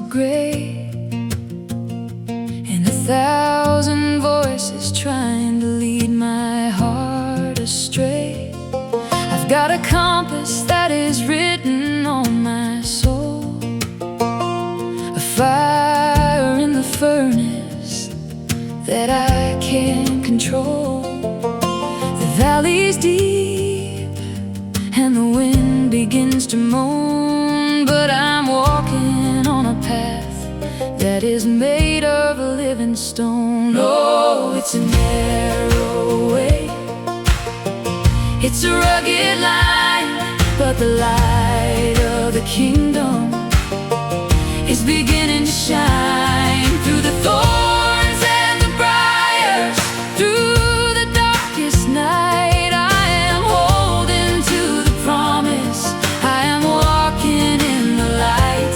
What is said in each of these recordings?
gray, and 1,000 voices trying to lead my heart astray. I've got a compass that is written on my soul, a fire in the furnace that I can't control. The valley's deep and the wind begins to moan, but I'm walking on a path that is made of a living stone. Oh, it's a narrow way, it's a rugged line, but the light of the kingdom is beginning to shine through the thorns and the briars, through the darkest night. I am holding to the promise, I am walking in the light.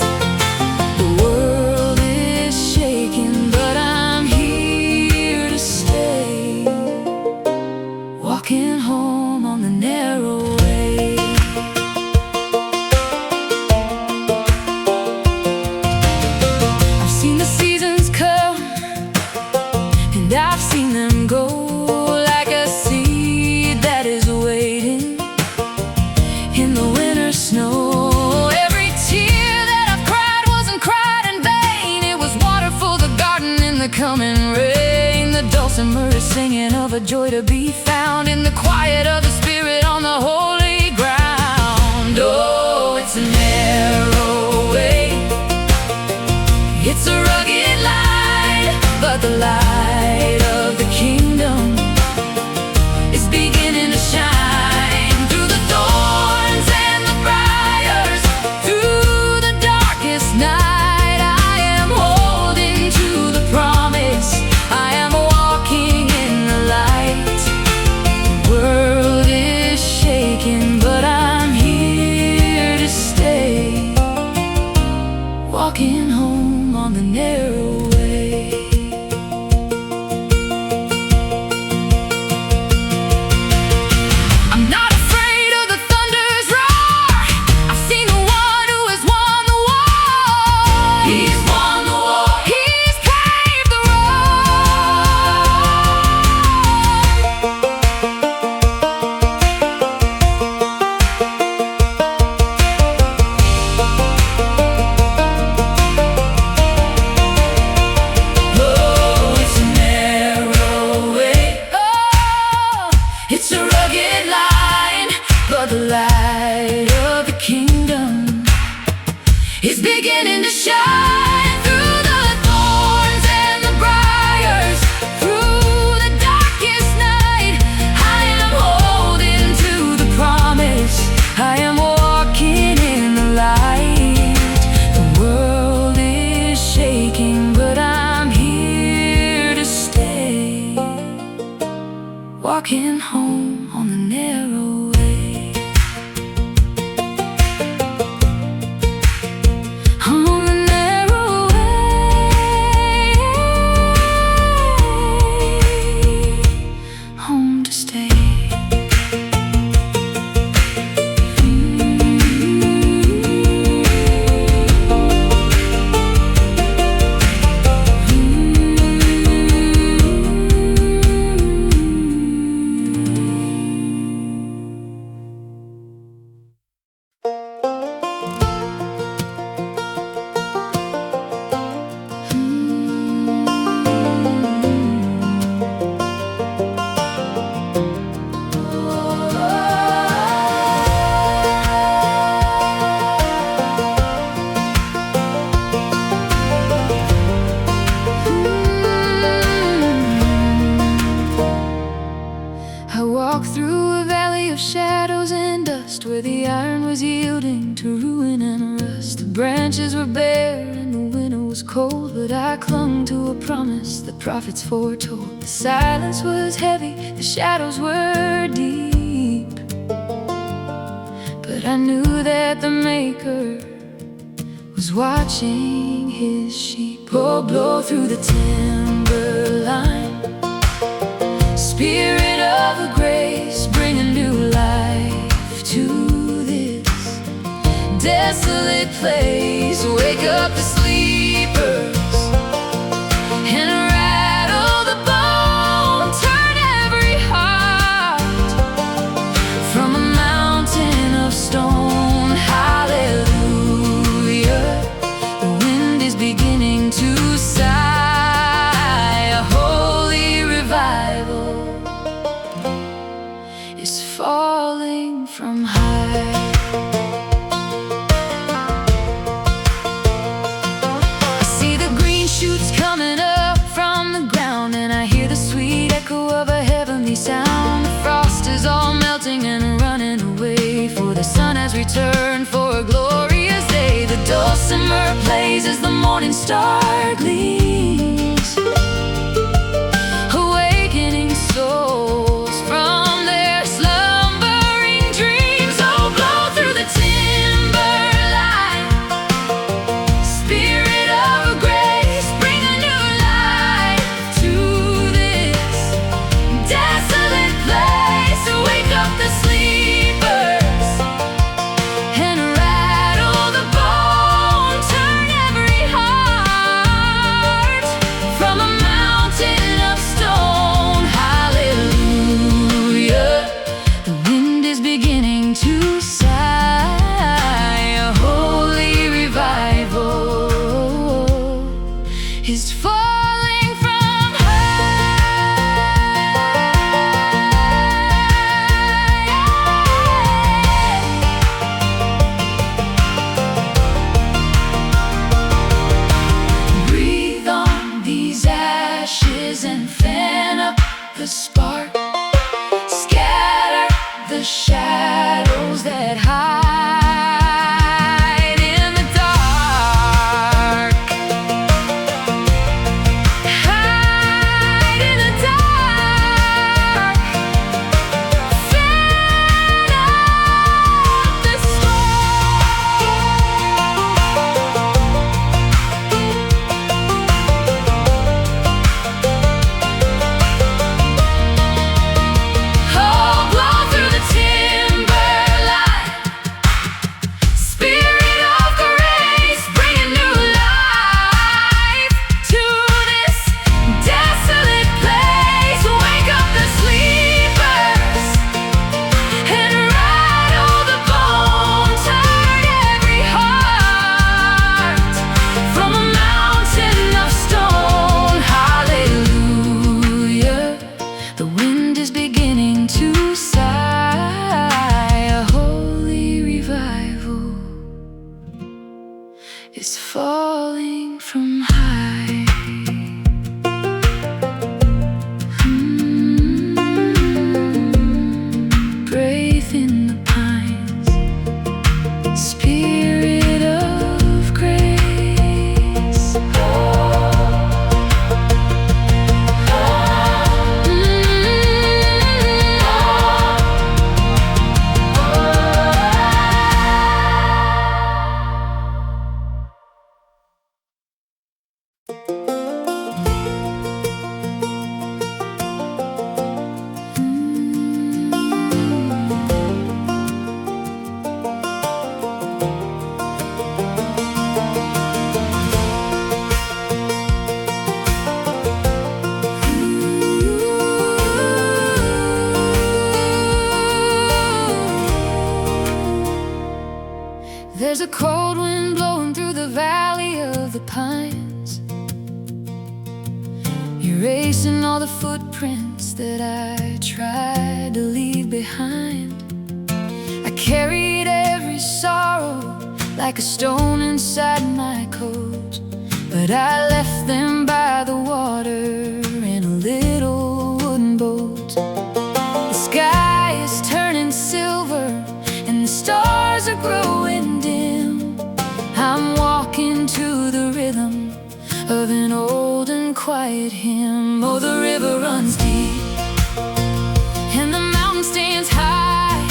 The world is shaking, but I'm here to stay, walking home on the narrow way. I've seen the seasons come, and I've seen them go, like a seed that is waiting in the winter snow. Every tear that I've cried wasn't cried in vain, it was water for the garden in the coming rain. The dulcimer is singing of a joy to be found in the quiet of the Spirit on the holy ground. Oh, it's a narrow way, it's a rugged line, but the light of the kingdom is beginning to shine through the thorns and the briars, through the darkest night. I am holding to the promise, I am walking in the light. The world is shaking, but I'm here to stay, walking home on the narrow way. I'm not afraid of the thunder's roar, I've seen the one who has won the war. He's won the war, he's paved the Oh, it's a narrow way, oh, it's a rugged line, but the light of the kingdom is beginning to shine through the thorns and the briars, through the darkest night. I am holding to the promise, I am walking in the light. The world is shaking, but I'm here to stay, walking home on the narrow way. On the narrow way, home to stay. I walked through a valley of shadows and dust, where the iron was yielding to ruin and rust. The branches were bare and the winter was cold, but I clung to a promise the prophets foretold. The silence was heavy, the shadows were deep, but I knew that the Maker was watching his sheep. Oh, blow through the timberline, Spirit of a grace, bring a new life to this desolate place. Wake up the sleep plays as the morning star gleams, awakening souls from their slumbering dreams. Oh, blow through the timberline, Spirit of grace, bring a new life to this desolate place. Wake up the sleepers and rattle the bone, turn every heart from a mountain of stone. Hallelujah, the wind is beginning to sigh. A holy revival is falling from high. Breathe on these ashes and fan up the spark. Scatter the shadows that hide in the dark. Hide in the dark. Fan up the Oh, blow through the timberline, Spirit of grace, bring a new life to this desolate place. Wake up the sleepers and rattle the bone, turn every heart from a mountain of stone. Hallelujah, the wind is beginning to sigh. A holy revival is falling from high. Breathe in the pines, Spirit of grace. There's a cold wind blowing through the valley of the pines, erasing all the footprints that I tried to leave behind. I carried every sorrow like a stone inside my coat, but I left them by the water in a little wooden boat. The sky is turning silver and the stars are growing dim. I'm walking to the rhythm of an old and quiet hymn. Oh, the river runs deep and the mountain stands high,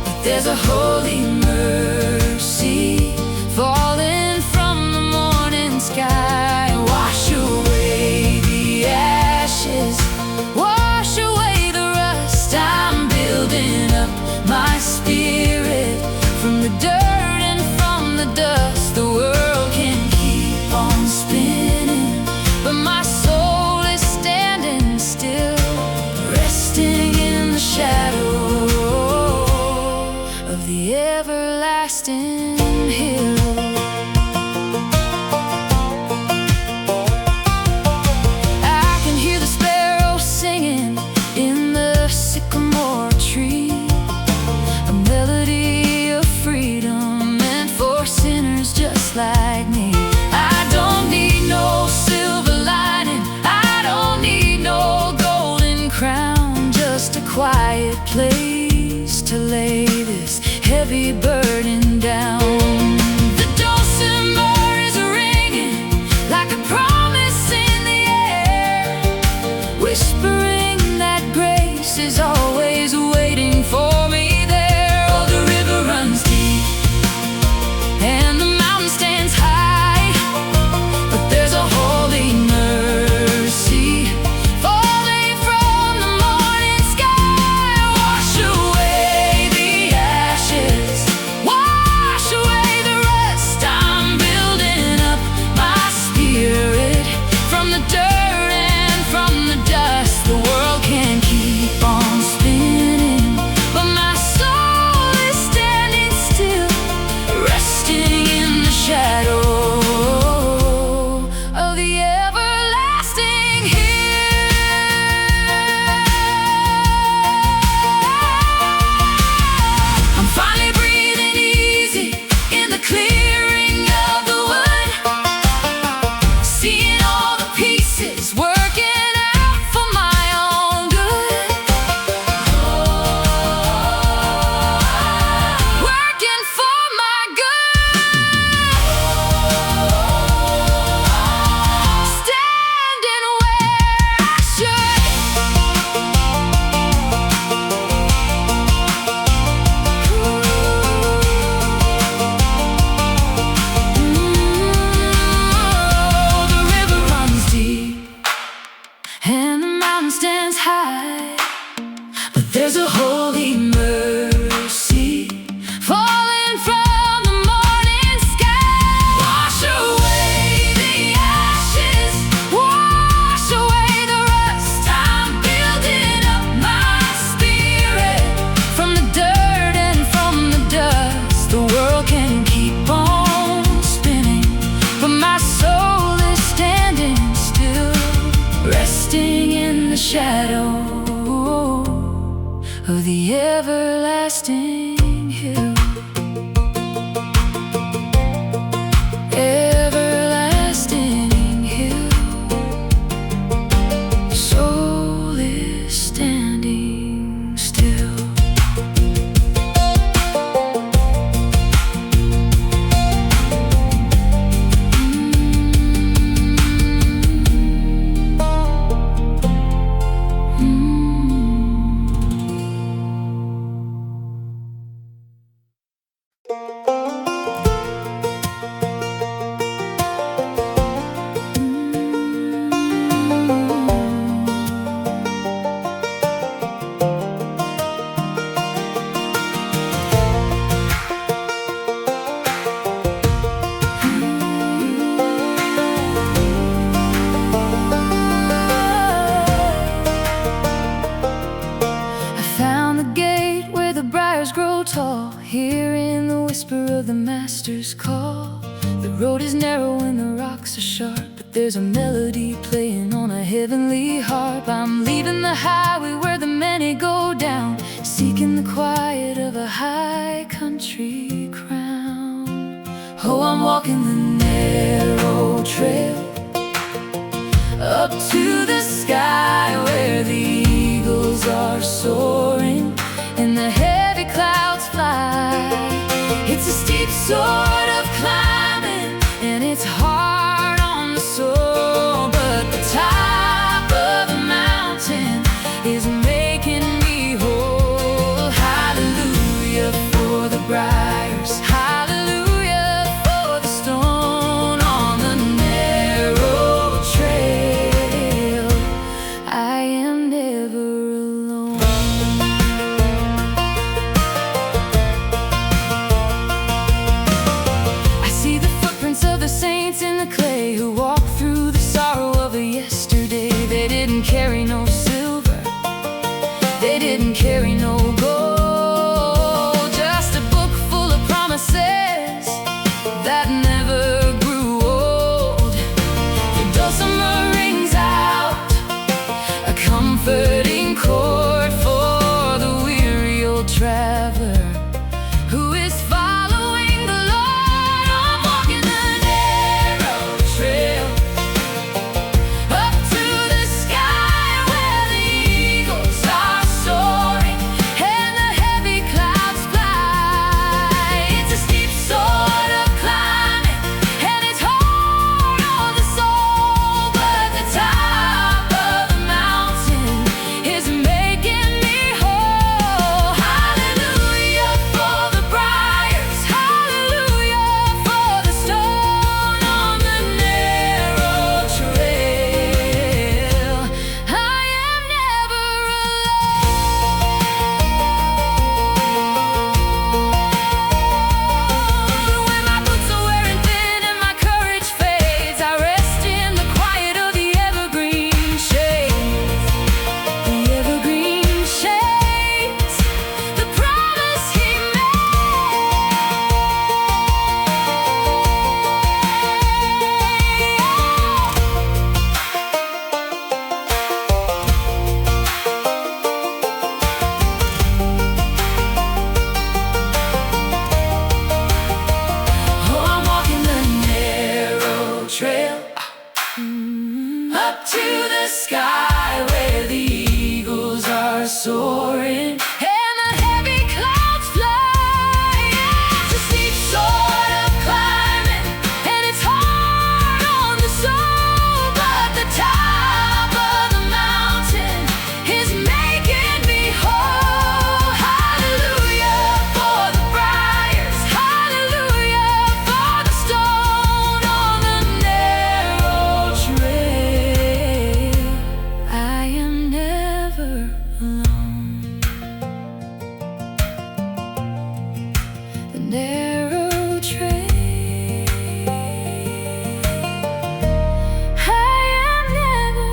but there's a holy mercy falling from the morning sky. Wash away the ashes, wash away the rust. I'm building up my spirit from the dirt and from the dust. The world can keep on spinning, but my soul is standing still, resting in the shadow of the everlasting hill. I can hear the sparrows singing in the sycamore tree, a melody of freedom meant for sinners just like me. I don't need no silver lining, I don't need no golden crown, just a quiet place to lay this heavy burden down. The dulcimer Carpenters Call. The road is narrow and the rocks are sharp, but there's a melody playing on a heavenly harp. I'm leaving the highway where the many go down, seeking the quiet of a high country crown. Oh, I'm walking the narrow trail up to the sky where the eagles are soaring and the heavy clouds fly. It's a steep sort of climbing and it's hard on the soul, but the top of the mountain is making me whole. Hallelujah for the briars, hallelujah for the stone on the narrow trail. I am never alone. Of the saints in the clay who walked through the sorrow of a yesterday. They didn't carry no silver, they didn't carry no gold, just a book full of promises that never grew old. The dulcimer rings out a comforting chord for the weary old traveler who is following the Lord. I'm walking the narrow trail up to the sky where the eagles are soaring and the heavy clouds fly. It's a steep sort of climbing and it's hard on the soul, but the top of the mountain is making me whole. Hallelujah for the briars, hallelujah for the stone on the narrow trail. I am never alone. When my boots are wearing thin and my courage fades, I rest in the quiet of the evergreen shades. The evergreen shades, the promise he Oh, I'm walking the narrow trail up to the sky where the eagles are soaring and the heavy clouds fly. It's a steep sort of climbing and it's hard on the soul, but the top of the mountain is making me whole. Hallelujah for the briars, hallelujah for the stone on the narrow trail. I am never alone. The narrow trail. I am never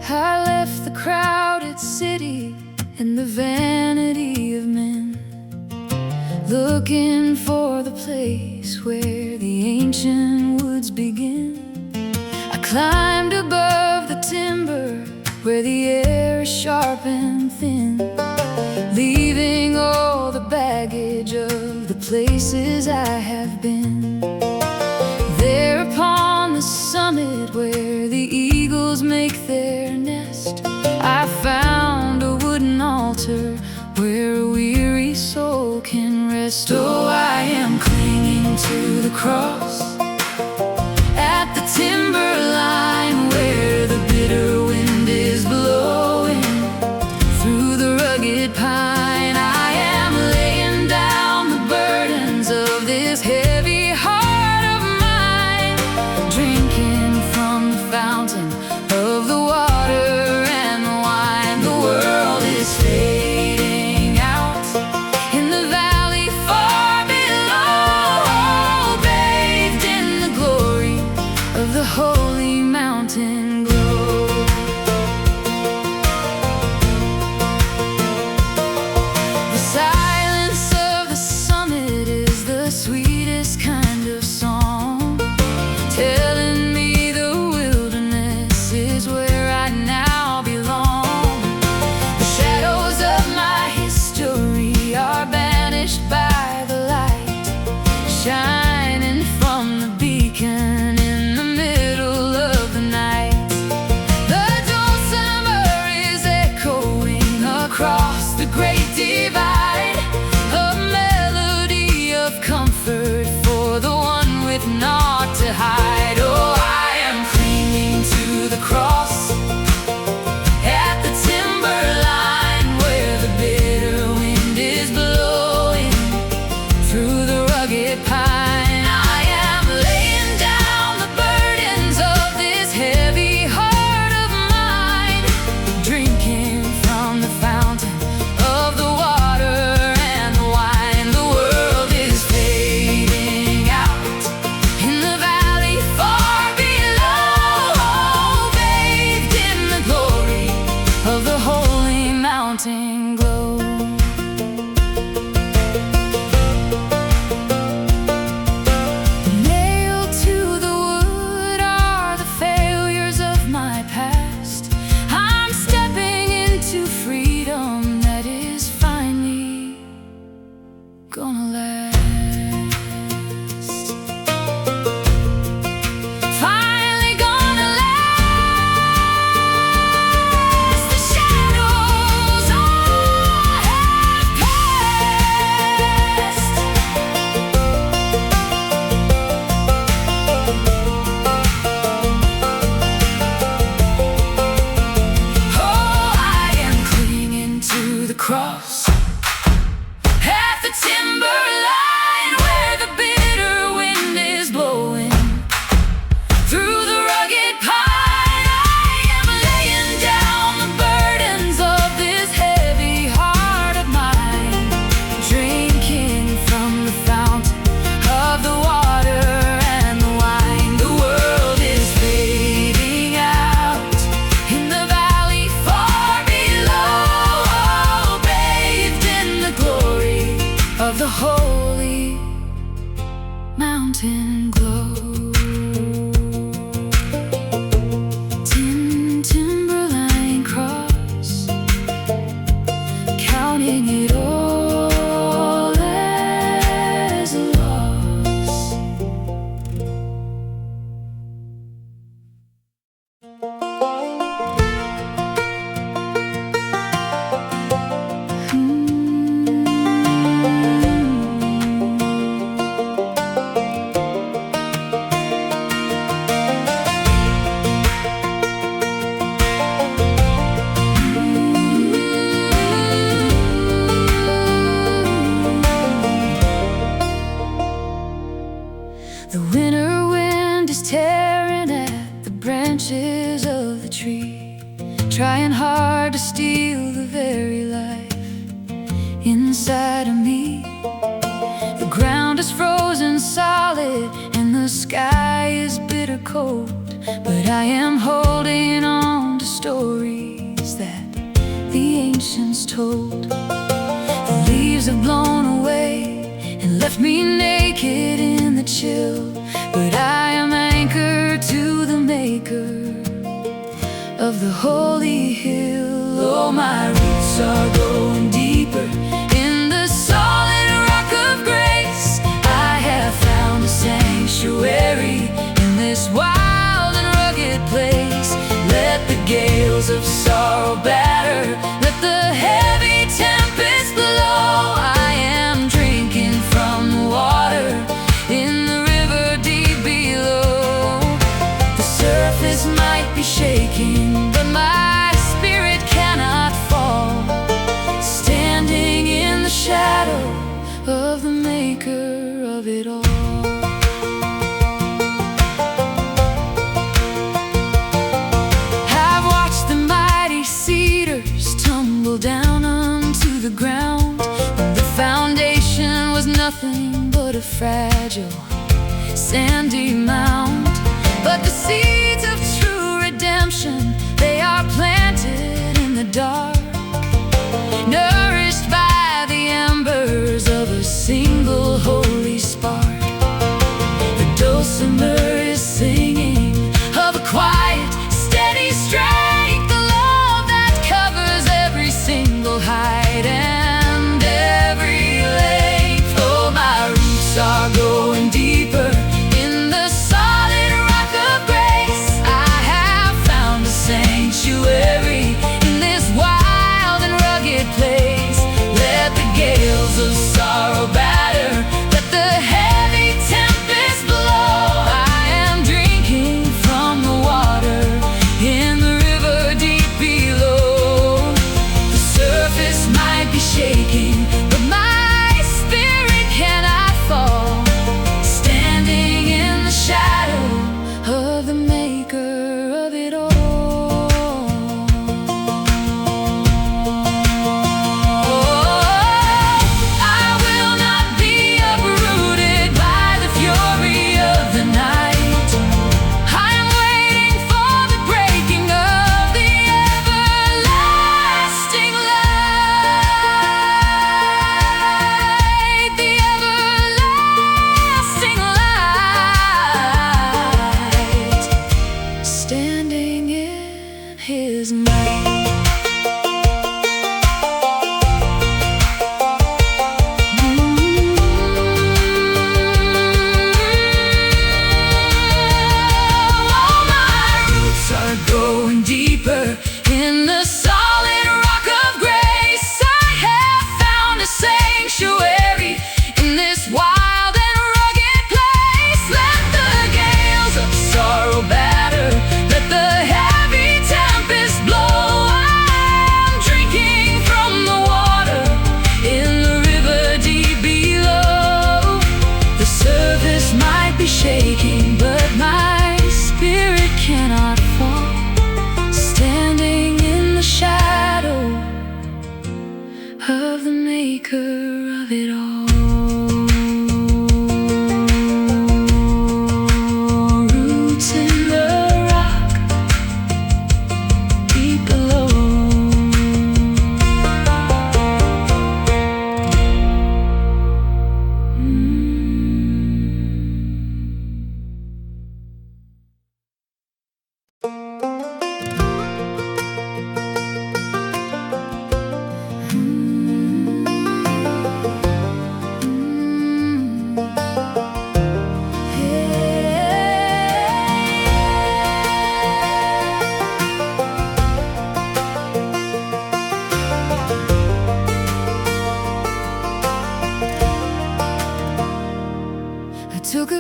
I left the crowded city and the vanity of men, looking for the place where the ancient woods begin. I climbed above the timber where the air is sharp and thin, leaving all the baggage of the places I have been. There upon the summit where the eagles make their nest, I found a wooden altar where a weary soul can rest. Oh, I am clinging to the cross at the mountain glow. Nailed to the wood are the failures of my past. I'm stepping into freedom that is finally gonna last. Finally gonna last. The shadows all have passed. Oh, I am clinging to the cross at the timberline, where the bitter wind is blowing through the rugged pine. I am laying down the burdens of this heavy heart of mine, drinking from the fountain of the water and the wine. The world is fading out in the valley far below, bathed in the glory of the holy mountain glow. Timberline Cross, counting it all as a loss. The winter wind is tearing at the branches of the tree, trying hard to steal the very life inside of me. The ground is frozen solid and the sky is bitter cold, but I am holding on to stories that the ancients told. The leaves have blown away and left me naked in the chill, but I am anchored to the maker of the holy hill. Oh, my roots are going deeper in the solid rock of grace. I have found a sanctuary in this wild and rugged place. Let the gales of sorrow batter, let the heavy tempest blow. I am drinking from the water in the river deep below. The surface might be shaking, but my spirit cannot fall, standing in the shadow of the maker of it all. I've watched the mighty cedars tumble down onto the ground when the foundation was nothing but a fragile, sandy mound. But the seeds of true redemption, they are planted in the dark, nourished by the embers of a single holy spark. The dulcimer is singing of a quiet, steady strength, the love that covers every single height and every length. Oh, my roots are going deeper in the solid rock of grace. I have found a sanctuary in this wild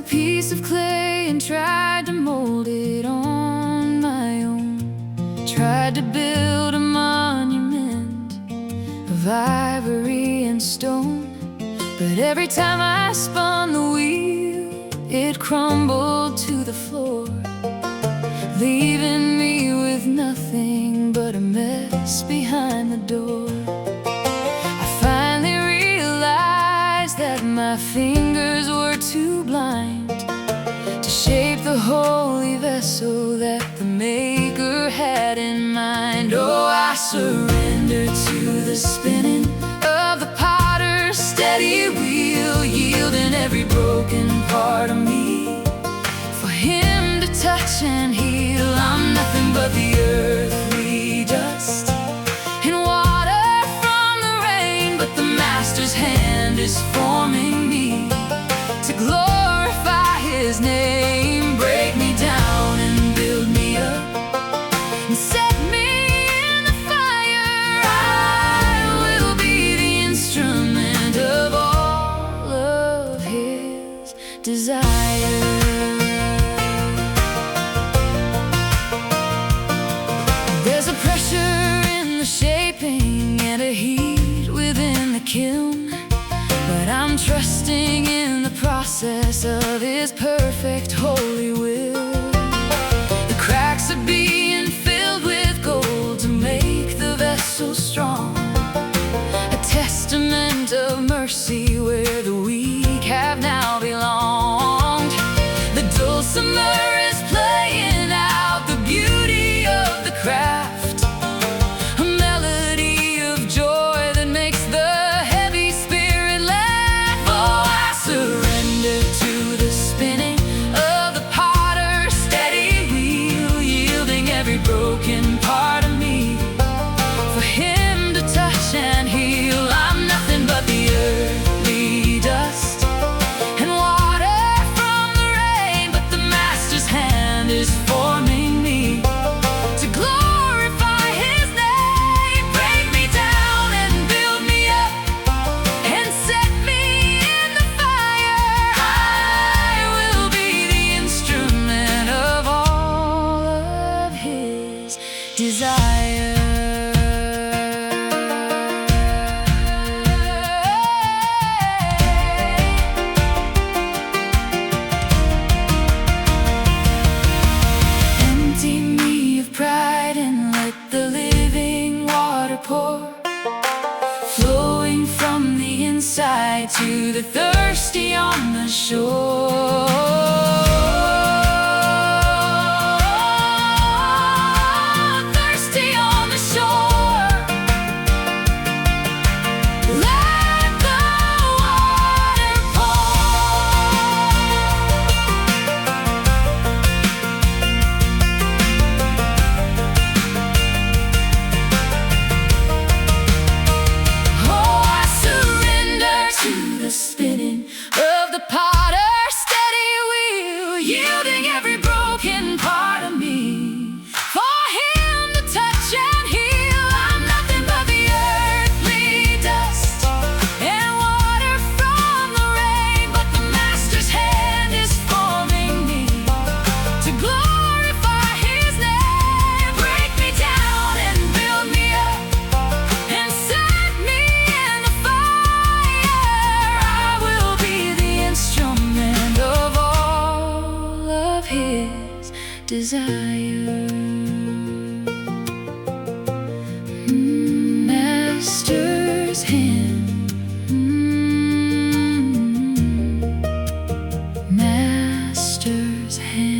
piece of clay and tried to mold it on my own. Tried to build a monument of ivory and stone, but every time I spun the wheel, it crumbled to the floor, leaving me with nothing but a mess behind the door. I finally realized that my fingers were too blind to shape the holy vessel that the Maker had in mind. Oh, I surrender to the spinning of the potter's steady wheel, yielding every broken part of me for Him to touch and heal. I'm nothing but the earthly dust and water from the rain, but the Master's hand is forming me to glorify His name. Break me down and build me up and set me in the fire. I will be the instrument of all of His desire. There's a pressure in the shaping and a heat within the kiln, but I'm trusting in the process of His perfect holy will. The cracks are being filled with gold to make the vessel strong, a testament of mercy where the weak have now belonged. The dulcimer is playing out the beauty of the craft, a melody of joy that makes the heavy spirit laugh. Oh, I surrender to the spinning of the potter's steady wheel, yielding every broken part of me for Him to touch and heal. I'm nothing but the earthly dust and water from the rain, but the Master's hand is forming me to glorify His name. Break me down and build me up and set me in the fire. I will be the instrument of all of His desire. Empty me of pride and let the living water pour, flowing from the inside to the thirsty on the shore. Thirsty on the shore, let the water pour. Oh, I surrender to the spinning of the potter's steady wheel, yielding every broken part of me for Him to touch and heal. I'm nothing but the earthly dust and water from the rain, but the Master's hand is forming me to glorify His name. Break me down and build me up and set me in the fire. I will be the instrument of all of His desire. Master's hand, Master's hand.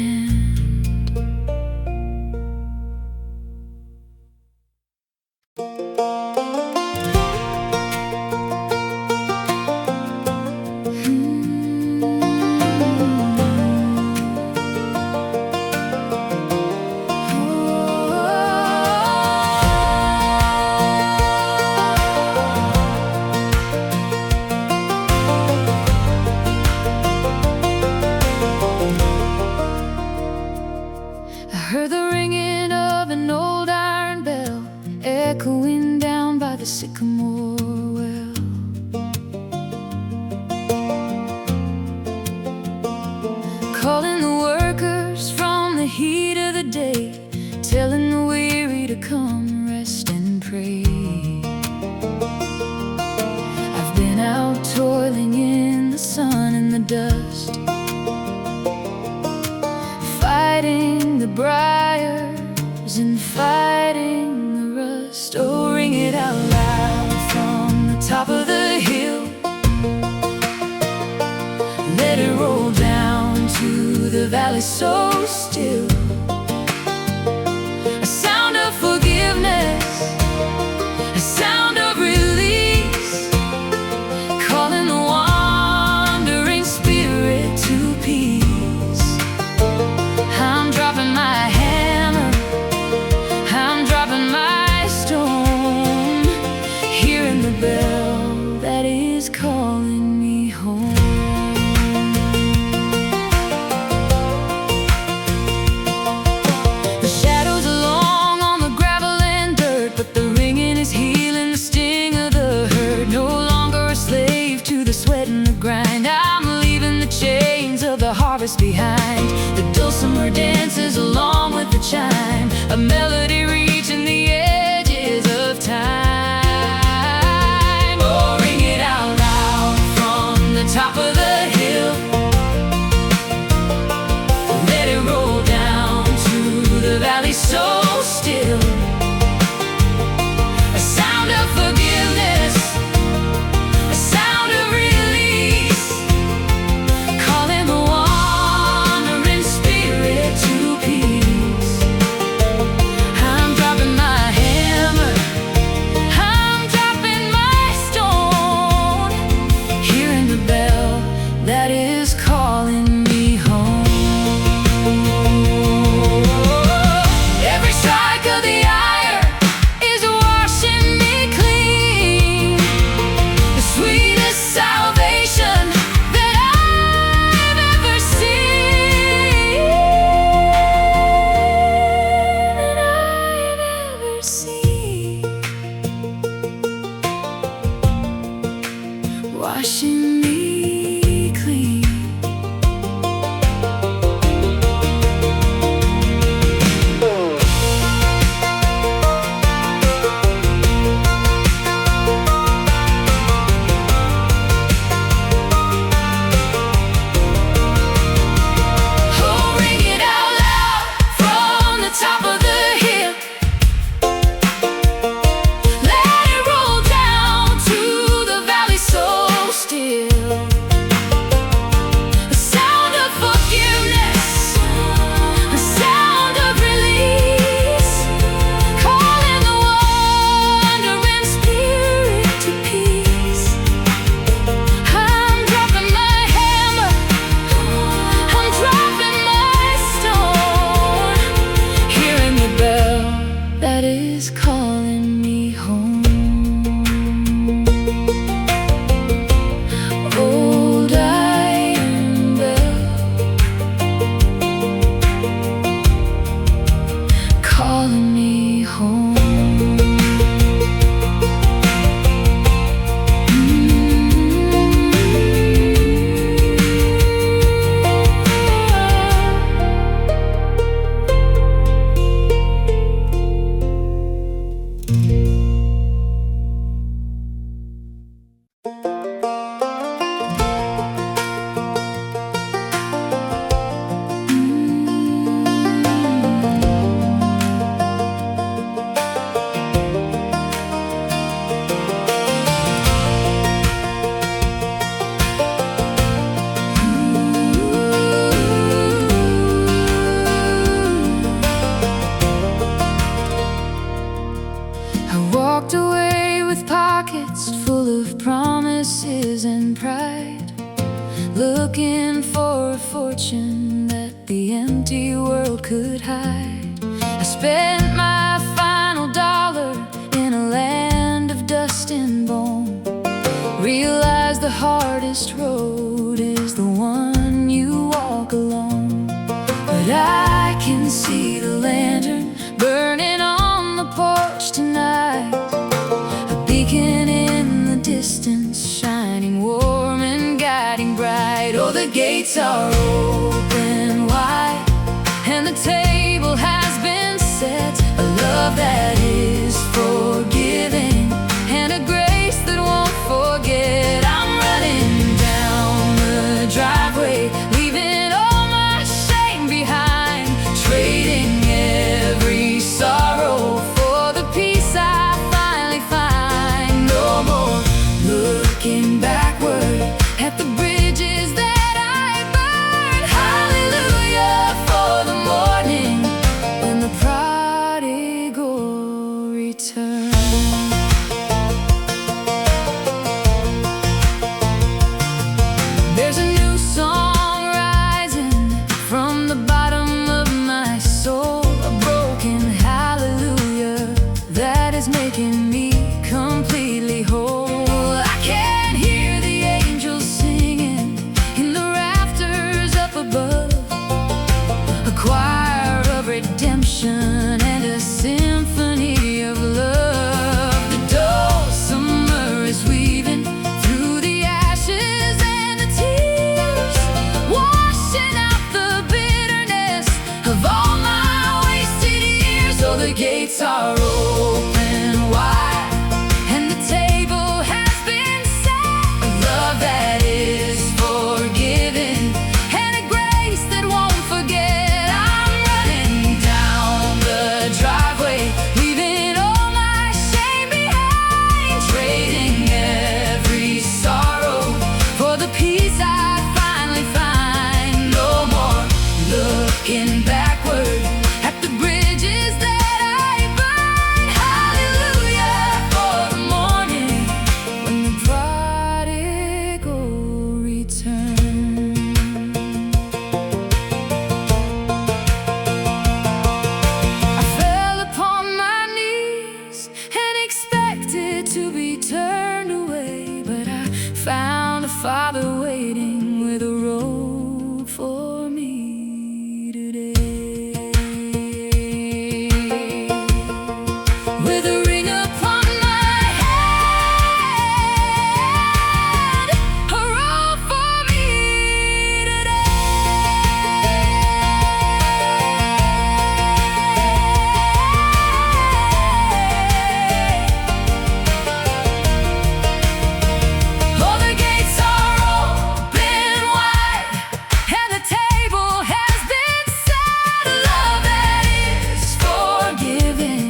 I heard the ringing of an old iron bell echoing down by the sycamore. well. ring it out loud from the top of the hill. Let it roll down to the valley so still. A sound of forgiveness, a sound of release, calling the wandering spirit to peace. I'm dropping my hammer, I'm dropping my stone, hearing the bell that is calling me home. The shadows are long on the gravel and dirt, but the ringing is healing the sting of the hurt. No longer a slave to the sweat and the grind, I'm leaving the chains of the harvest behind. The dulcimer dances along with the chime, a melody reaching the edges of time. Oh, ring it out loud from the top of the hill. Let it roll down to the valley so still. A sound of forgiveness, a sound of release, calling the wandering spirit to peace. I'm dropping my hammer, I'm dropping my stone, hearing the bell that is calling me home. Every strike of the iron is washing me clean, the sweetest salvation that I've ever seen, that I've ever seen, washing me clean. Oh, ring it out loud from the top of the hill. Let it roll down to the valley so still. A sound of forgiveness, a sound of release, calling the wandering spirit to peace. I'm dropping my hammer, I'm dropping my stone, hearing the bell that is calling me home. Old iron bell, calling me home. I walked away with pockets full of promises and pride, looking for a fortune that the empty world could hide. I spent my final dollar in a land of dust and bone, realized the hardest road is the one you walk alone. But I can see the lantern burning on the porch tonight, a beacon in the distance, shining warm and guiding bright. Oh, the gates are open wide, and the table has been set, a love that is forgiving, and a grace that won't forget. I'm running down the driveway, leaving all my shame behind, trading every sorrow for the peace I finally expected to be turned away, but I found a Father waiting with a road for me today. With a ring upon my head, a road for me all the gates are open wide, and the table has been set. A love that is forgiving,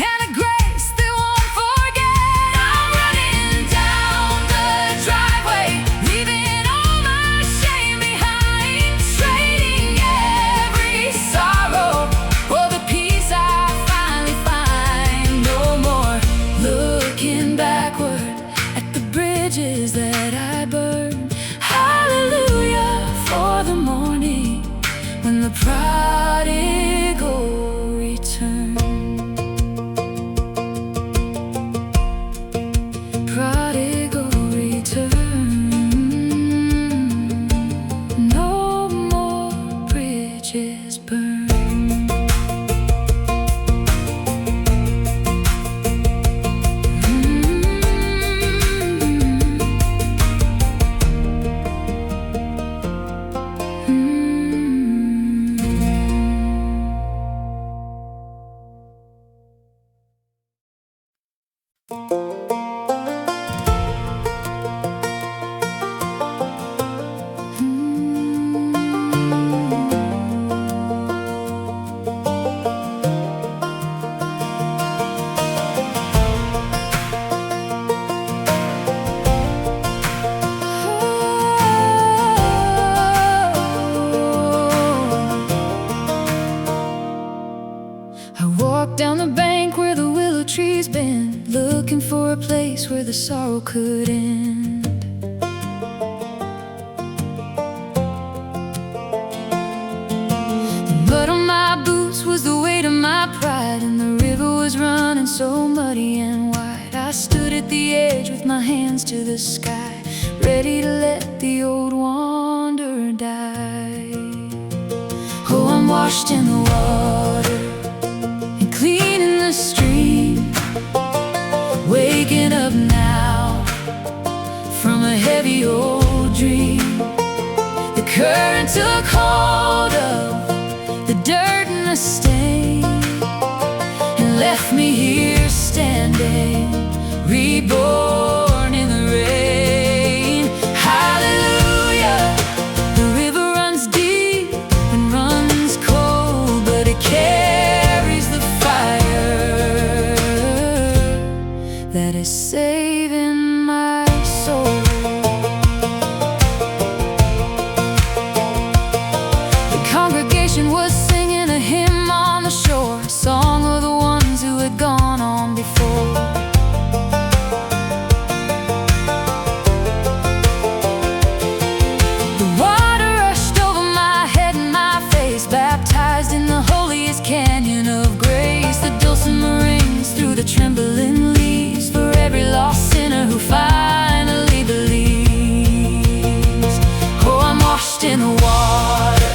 and a grace that won't forget. I'm running down the driveway, leaving all my shame behind, trading every sorrow for the peace I finally find. No more looking backward at the bridges that I burned. Hallelujah for the morning when the prodigal returned. Prodigal returned. No more bridges burned. I walked down the bank where the willow trees bend, looking for a place where the sorrow could end. The mud on my boots was the weight of my pride, and the river was running so muddy and wide. I stood at the edge with my hands to the sky, ready to let the old wanderer die. Oh, I'm washed in the water and clean in the stream, waking up now from a heavy old dream. The current took hold of the dirt and the stain, and left me here standing, reborn in the rain. Hallelujah, the river runs deep and runs cold, but it carries the fire that is saving my soul. The congregation was singing a hymn on the shore, a song of the ones who had gone on before. The water rushed over my head and my face, baptized in the holiest canyon of grace. The dulcimer rings through the trembling leaves for every lost sinner who finally believes. Oh, I'm washed in the water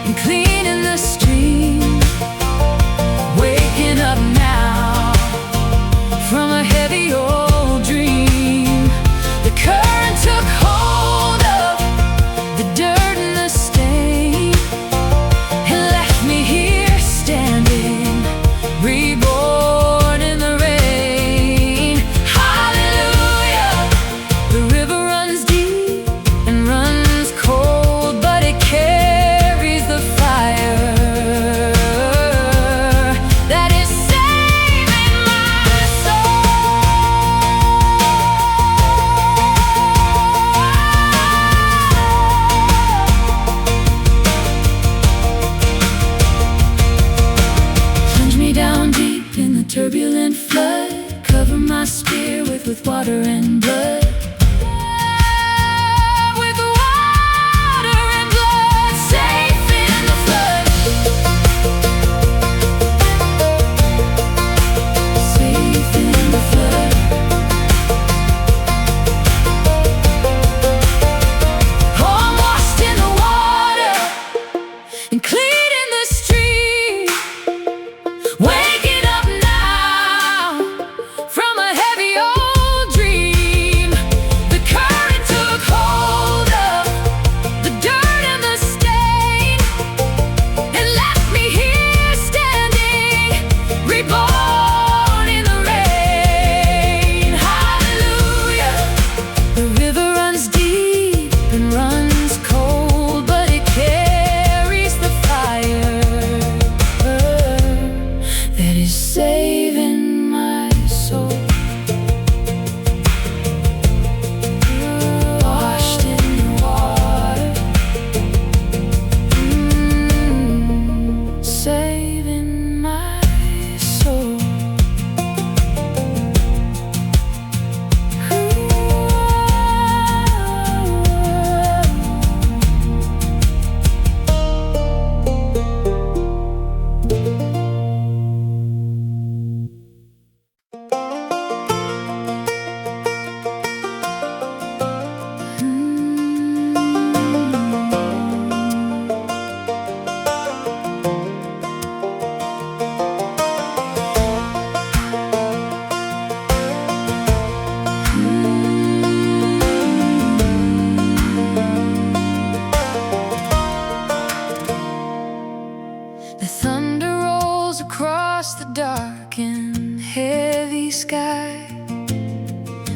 and clean in the stream, waking up now from a heavy old dream. The current took hold of the dirt and the stain, and left me here standing, reborn in the rain. Hallelujah, the river runs deep and runs cold, but it carries the fire that is saving my soul. Plunge me down deep in the turbulent flood, cover my spear with water and blood. With water and blood, safe in the flood. Safe in the flood.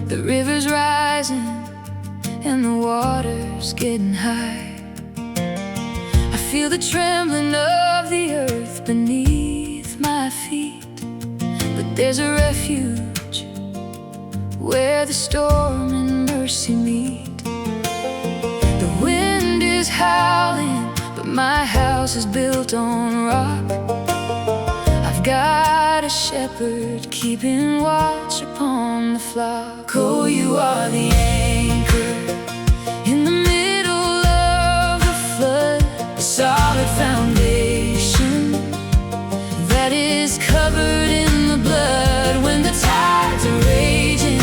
The river's rising and the water's getting high. I feel the trembling of the earth beneath my feet. But there's a refuge where the storm and mercy meet. The wind is howling, but my house is built on rock. I've got a shepherd keeping watch upon the flock. Oh, you are the anchor in the middle of the flood, a solid foundation that is covered in the blood. When the tides are raging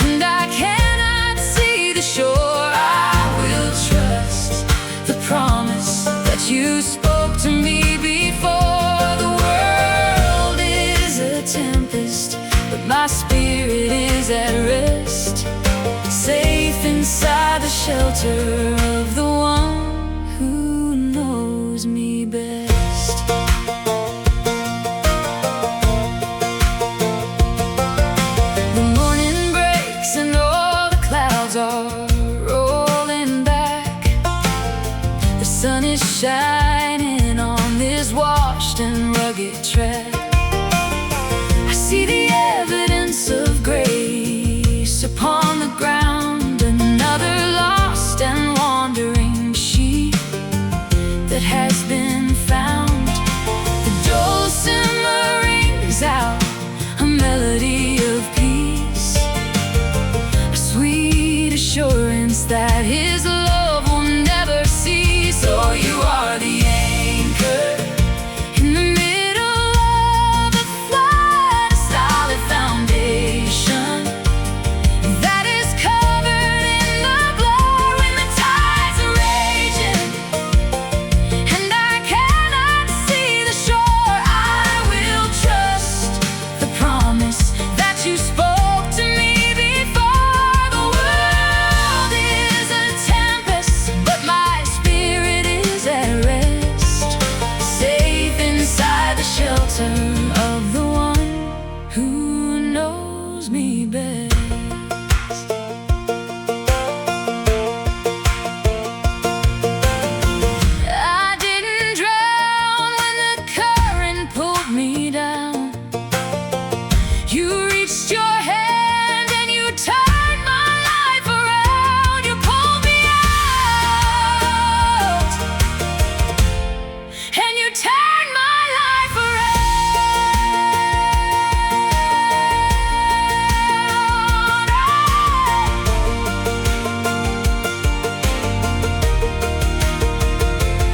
and I cannot see the shore, I will trust the promise that you spoke to me before. The world is a tempest, but my spirit is at rest, safe inside the shelter of the one who knows me best. The morning breaks and all the clouds are rolling back. The sun is shining on this washed and rugged track. I see the evidence of grace upon the ground, another lost and wandering sheep that has been found. The dulcimer rings out a melody of peace, a sweet assurance that his love will never cease. Oh, you are the anchor in the middle of the flood, a solid foundation that is covered in the blood. When the tides are raging and I cannot see the shore, I will trust the promise that you spoke to me before. The world is a tempest, but my spirit is at rest, safe inside the shelter of the one who knows me best. I didn't drown when the current pulled me down. You reached your hand and you turned my life around. You pulled me out and you turned my life around.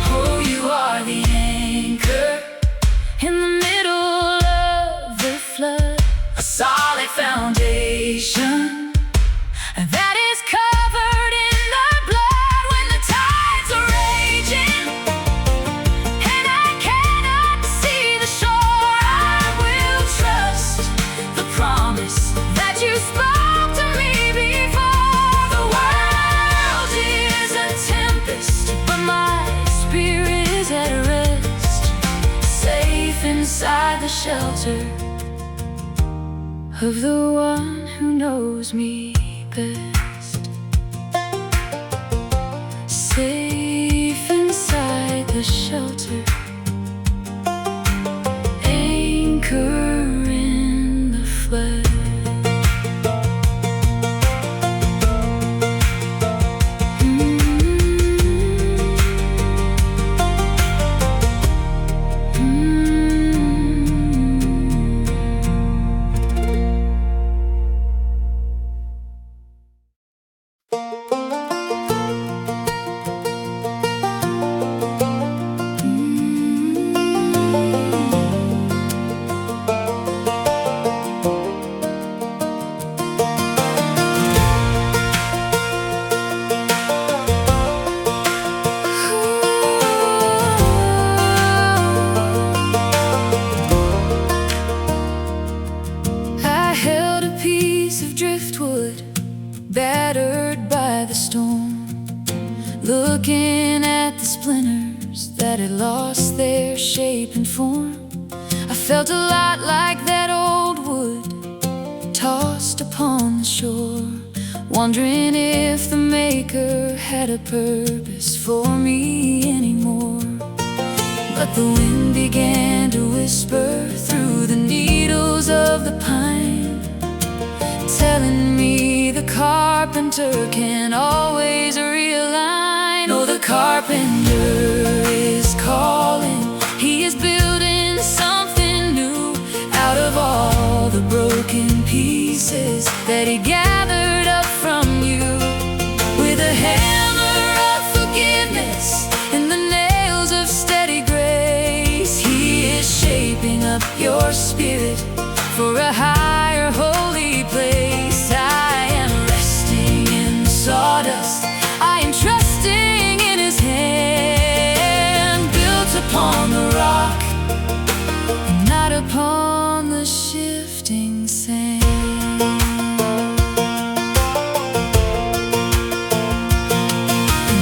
Oh, you are the anchor in the middle of the flood, a solid foundation that is covered in the blood. When the tides are raging and I cannot see the shore, I will trust the promise that you spoke to me before. The world is a tempest, but my spirit is at rest, safe inside the shelter of the one who knows me best. Safe inside the shelter, anchor in the flood. battered by the storm, looking at the splinters that had lost their shape and form. I felt a lot like that old wood tossed upon the shore, wondering if the Maker had a purpose for me anymore. But the wind began to whisper through the needles of the pine, telling me the carpenter can always realign. Oh, the carpenter is calling. He is building something new out of all the broken pieces that he gathered up from you. With a hammer of forgiveness and the nails of steady grace, he is shaping up your spirit for a higher holy place. I am resting in the sawdust, I am trusting in his hand, built upon the rock and not upon the shifting sand.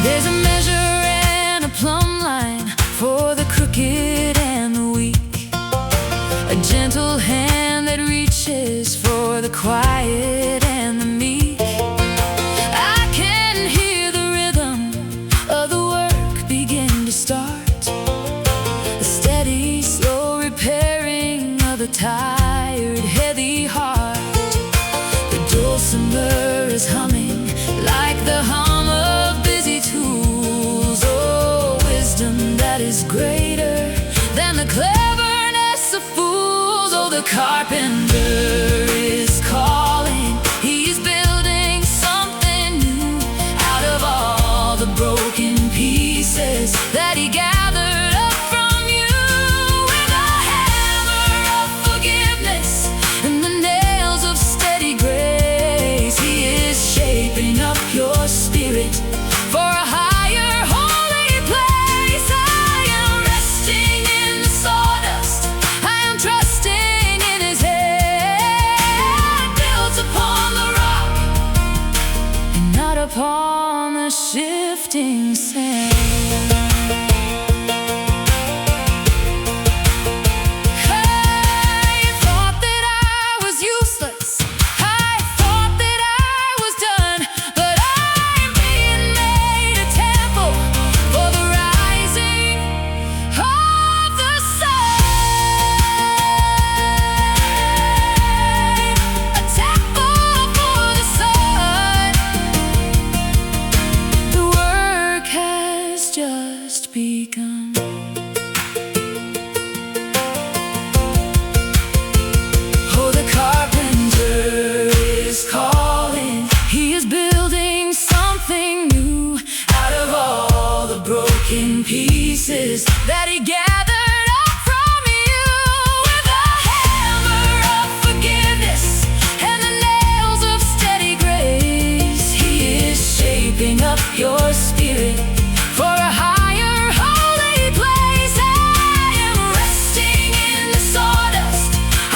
There's a measure and a plumb line for the crooked and the weak, a gentle hand that reaches for the quiet and the meek. I can hear the rhythm of the work begin to start, a steady, slow repairing of the tired, heavy heart. The dulcimer is humming like the hum of busy tools. Oh, wisdom that is greater than the cleverness of fools. Oh, the carpenter is calling. He is building something new out of all the broken pieces that he gathered up from you. With a hammer of forgiveness and the nails of steady grace, he is shaping up your spirit for a higher holy place. I am resting in the sawdust, I am trusting in his hand, built upon the rock and not upon the shifting sand. I thought that I was useless, I thought that I was done, but I'm being made a temple for the rising of the sun. A temple for the sun. The work has just begun. Oh, the carpenter is calling. He is building something new out of all the broken pieces that he gathered up from you. With a hammer of forgiveness and the nails of steady grace, he is shaping up your spirit for a higher holy place. I am resting in the sawdust,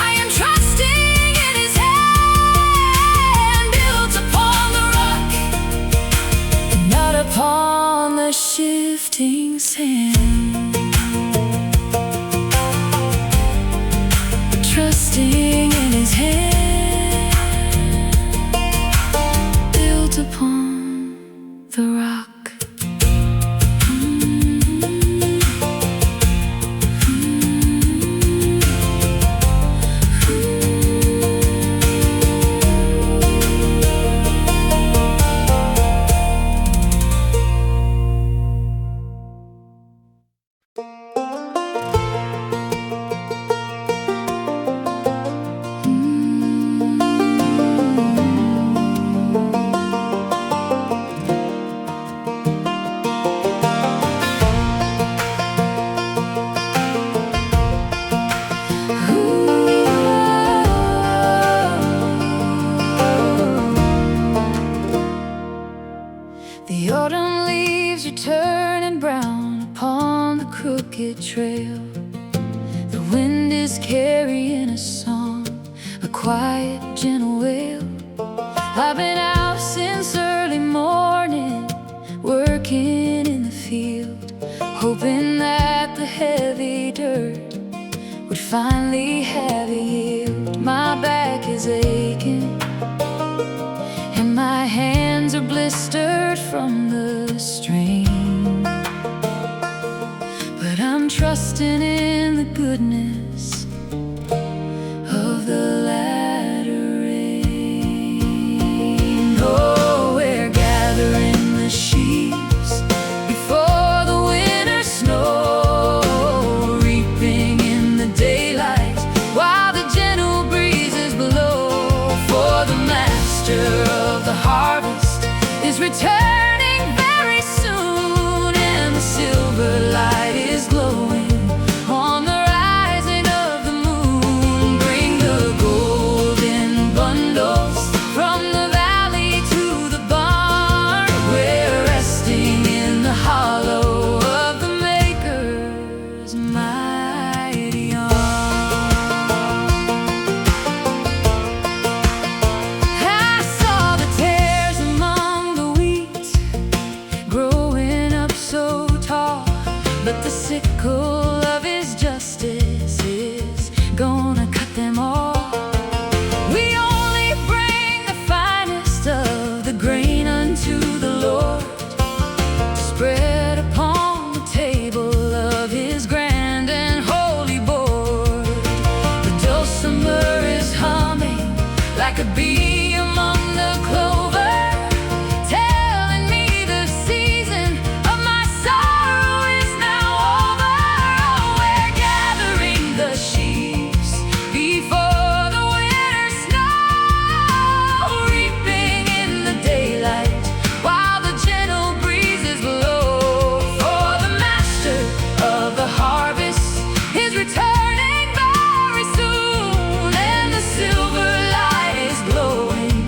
I am trusting in his hand, built upon the rock and not upon the shifting sand. Trusting in his hand, built upon the rock. The autumn leaves are turning brown upon the crooked trail. The wind is carrying a song, a quiet, gentle wail. I've been out since early morning, working in the field, hoping that the heavy dirt would finally have a yield. My back is aching, master of the harvest is returning very soon, and the silver light is glowing on the rising of the moon. Bring the golden bundles from the valley to the barn. We're resting in the hollow of the Maker's mighty arm. I saw the tares among the wheat growing up so tall, but the sickle of his justice is gonna cut them all. We only bring the finest of the grain unto the Lord, spread upon the table of his grand and holy board. The dulcimer is humming like a bee among the clover, telling me the season of my sorrow is now over. Oh, we're gathering the sheaves before the winter snow, reaping in the daylight while the gentle breezes blow. For the master of the harvest is returning very soon, and the silver light is glowing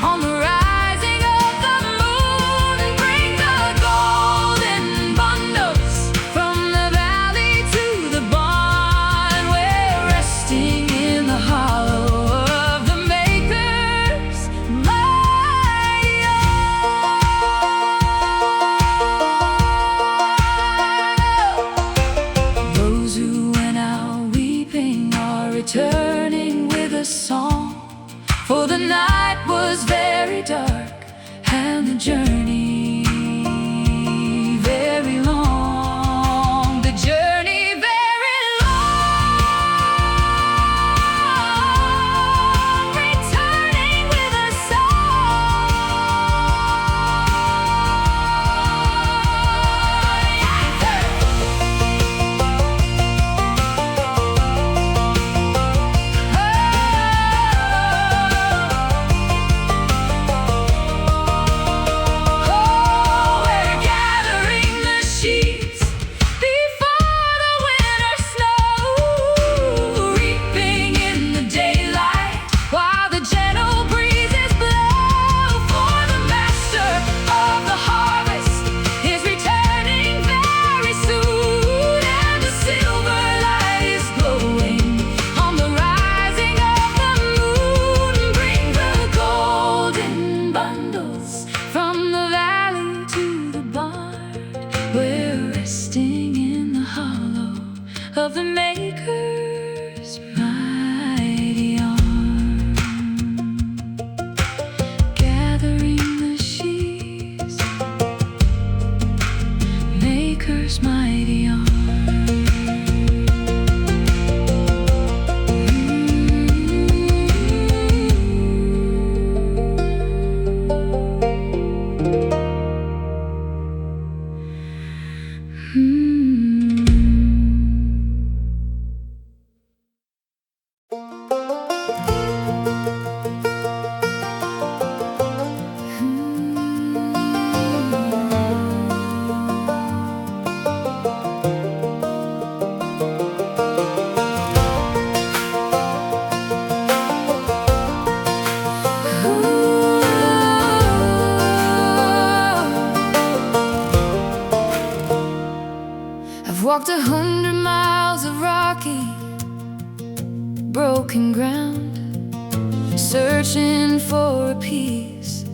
on the rising of the moon. Bring the golden bundles from the valley to the barn. We're resting in the hollow of the Maker's mighty arm. Those who went out weeping are returning with a song, for the night was very dark and the journey very long. The journey very long, returning with a Oh, we're gathering the sheaves before the winter snow, reaping in the daylight while the gentle breezes blow. For the master of the harvest is returning very soon, and the silver light is glowing on the rising of the moon. Bring the golden bundles from the valley to the barn. We're resting in the hollow of the Maker's mighty arm. Gathering the sheaves, Maker's mighty arm. I've walked 100 miles of rocky, broken ground, searching for a peace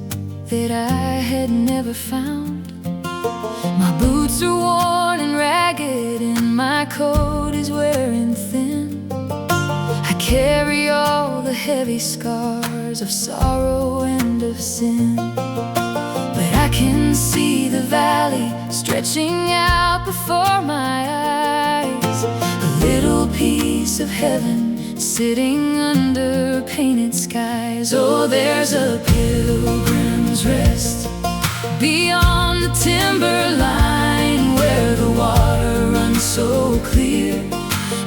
that I had never found. My boots are worn and ragged, and my coat is wearing thin. I carry all the heavy scars of sorrow and of sin, but I can see the valley stretching out before my eyes, a little piece of heaven sitting under painted skies. Oh, there's a Pilgrims Rest beyond the timberline, where the water runs so clear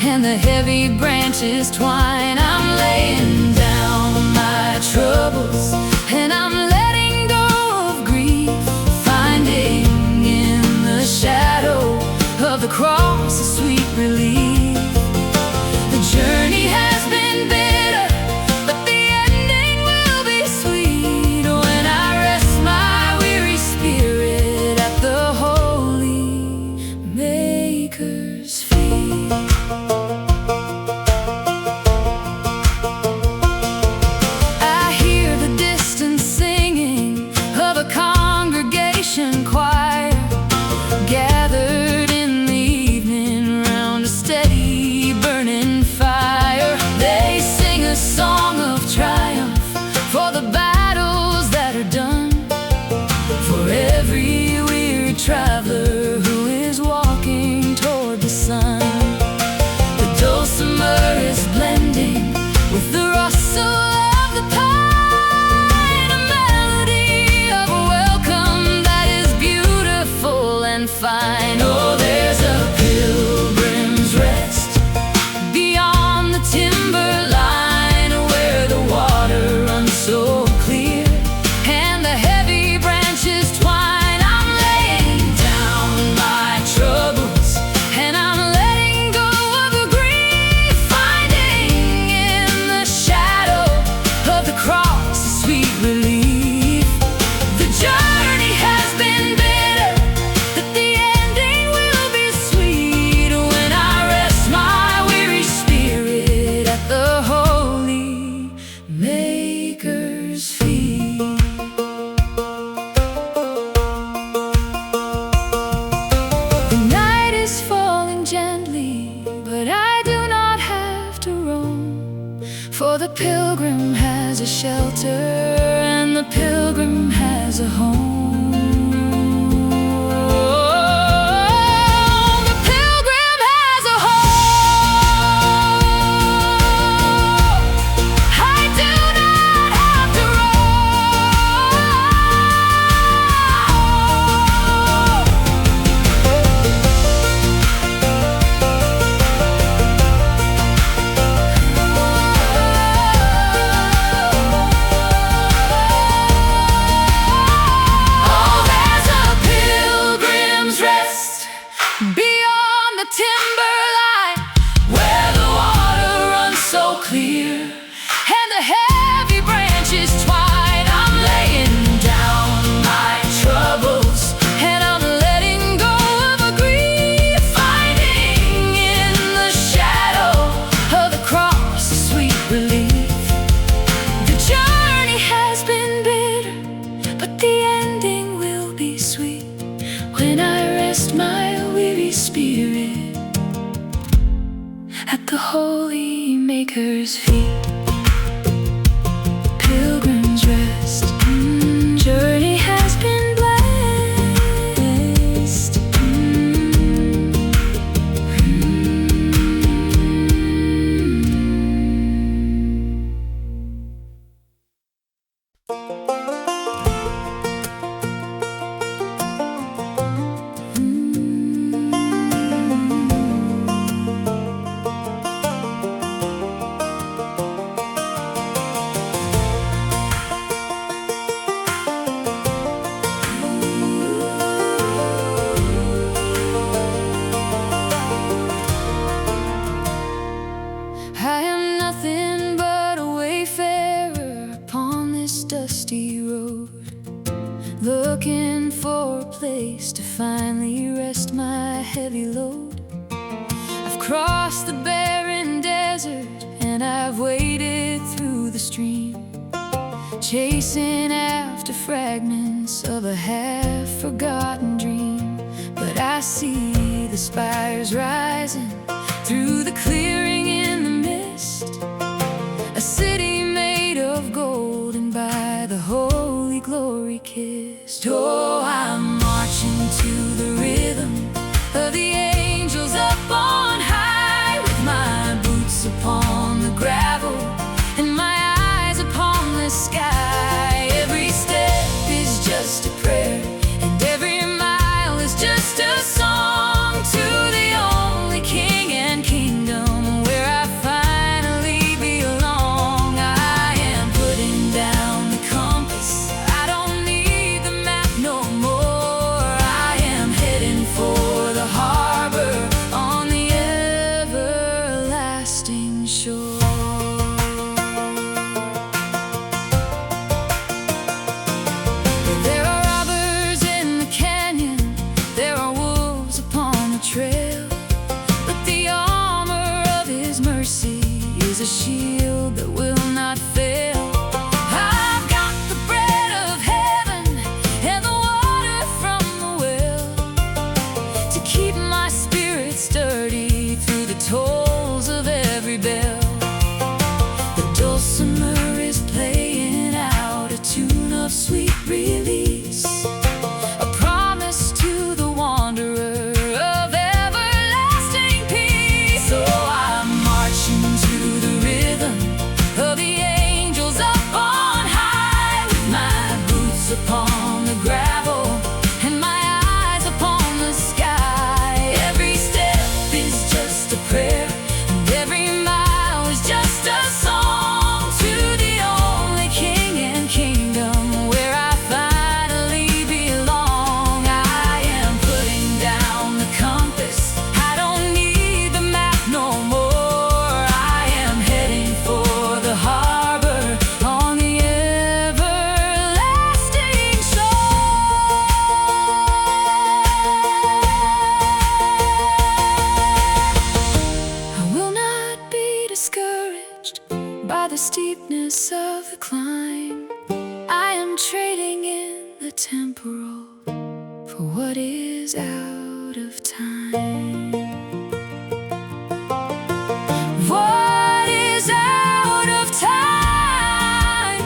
and the heavy branches twine. I'm laying down my troubles and shelter, and the pilgrim has a home. Timberline, where the water runs so clear, and the heavy branches twine. I'm laying down my troubles, and I'm letting go of a grief, finding in the shadow of the cross a sweet relief. The journey has been bitter, but the ending will be sweet when I rest my weary spirit at the Holy Maker's feet. Pilgrims Rest. Journey has been blessed. I am nothing but a wayfarer upon this dusty road, looking for a place to finally rest my heavy load. I've crossed the barren desert, and I've waded through the stream, chasing after fragments of a half-forgotten dream. But I see the spires rising through the clearing in the mist, a city made of gold and by the holy glory kissed. Oh, I'm marching to the rhythm of the angels up on high, with my boots upon the gravel and my eyes upon the sky. Every step is just a prayer, and every mile is just a song to the only King and Kingdom, where I finally belong. I am putting down the compass, I don't need the map no more. I am heading for the harbor on the everlasting shore. There are robbers in the canyon, there are wolves upon the trail, but the armor of His mercy is a shield that will not fail. I've got the bread of heaven and the water from the well to keep my spirit sturdy through the tolls of every bell. The dulcimer is playing out a tune of sweet release, a promise to the wanderer of everlasting peace. So I'm marching to the rhythm of the angels up on high, with my boots upon the gravel and my eyes upon the sky. Every step is just a prayer, and every mile is just a song to the only King and Kingdom, where I finally belong. I am putting down the compass, I don't need the map no more. I am heading for the harbor on the everlasting shore. I will not be discouraged by the steepness of the climb. I am trading in the temporal for what is out of time. What is out of time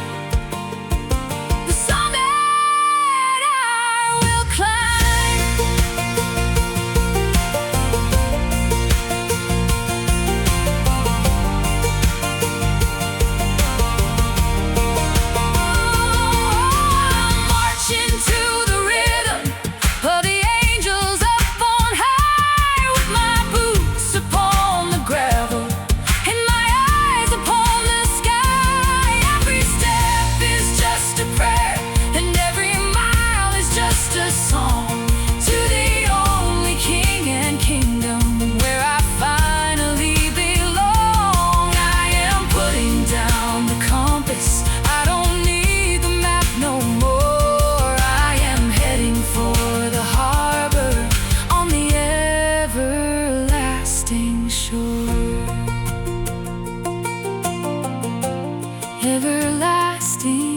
everlasting.